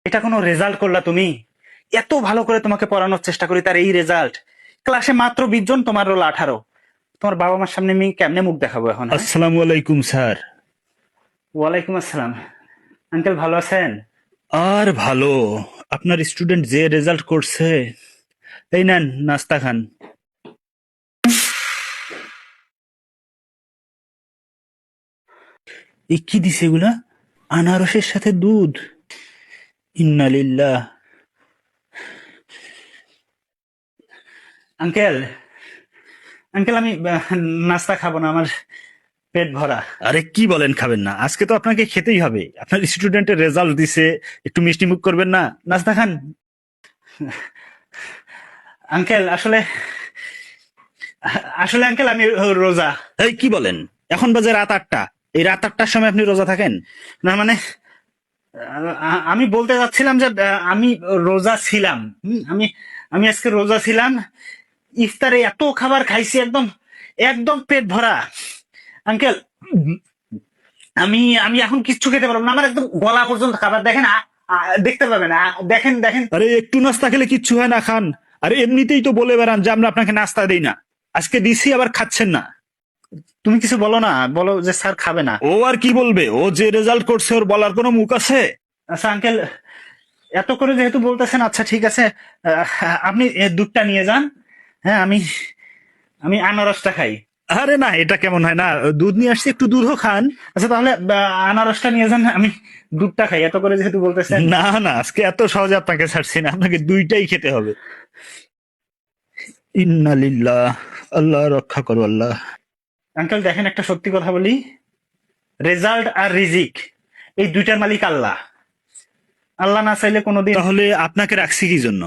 এটা কোনো রেজাল্ট করলা তুমি? এত ভালো করে তোমাকে পড়ানোর চেষ্টা করি, তার এই রেজাল্ট। ক্লাসে মাত্র 20 জন, তোমার রোল 18। তোমার বাবা মার সামনে আমি কেমনে মুখ দেখাবো এখন? হ্যাঁ, আসসালামু আলাইকুম স্যার। ওয়ালাইকুম আসসালাম। আঙ্কেল ভালো আছেন? আর ভালো, আপনার স্টুডেন্ট যে রেজাল্ট করছে। এই নেন নাস্তা খান। এই কি দিছে এগুলা? আনারসের সাথে দুধ? ইন্না লিল্লাহ। আঙ্কেল, আঙ্কেল আমি নাস্তা খাবো না, আমার পেট ভরা। আরে কি বলেন খাবেন না? আজকে তো আপনাকে খেতেই হবে, আপনার স্টুডেন্টের রেজাল্ট দিছে। একটু মিষ্টি মুখ করবেন না? নাস্তা খান। আঙ্কেল আসলে, আসলে আঙ্কেল আমি রোজা। এই কি বলেন? এখন বাজে রাত 8টা। এই রাত 8টার সময় আপনি রোজা থাকেন? না মানে, আমি বলতে চাচ্ছিলাম যে আমি রোজা ছিলাম। আমি আমি আজকে রোজা ছিলাম। ইফতারে এত খাবার খাইছি, একদম একদম পেট ভরা। আঙ্কেল, আমি আমি এখন কিচ্ছু খেতে পারবো না, আমার একদম গলা পর্যন্ত খাবার। দেখেন, দেখতে পাবেন, দেখেন দেখেন। আরে একটু নাস্তা খেলে কিচ্ছু হয় না, খান। আরে এমনিতেই তো বলে বেড়ান যে আমরা আপনাকে নাস্তা দেই না, আজকে দিছি আবার খাচ্ছেন না। তুমি কিছু বলো না, বলো যে স্যার খাবে না। ও আর কি বলবে? ও যে রেজাল্ট করছে ওর বলার কোনো মুখ আছে? আচ্ছা আঙ্কেল, এত করে যেহেতু বলতেছেন, আচ্ছা ঠিক আছে, আপনি দুধটা নিয়ে যান। হ্যাঁ, আমি আমি আনারসটা খাই। আরে না, এটা কেমন হয়? না, দুধ নিয়ে আসছি, একটু দুধও খান। আচ্ছা তাহলে আনারসটা নিয়ে যান, আমি দুধটা খাই, এত করে যেহেতু বলতেছেন। না না, আজকে এত সহজে আপনাকে ছাড়ছি না, আপনাকে দুইটাই খেতে হবে। ইন্না লিল্লাহ। আল্লাহ রক্ষা করো আল্লাহ। আঙ্কেল দেখেন, একটা সত্যি কথা বলি, রেজাল্ট আর রিজিক এই দুইটার মালিক আল্লাহ। আল্লাহ না চাইলে কোনোদিন। তাহলে আপনাকে রাখছি কি জন্য?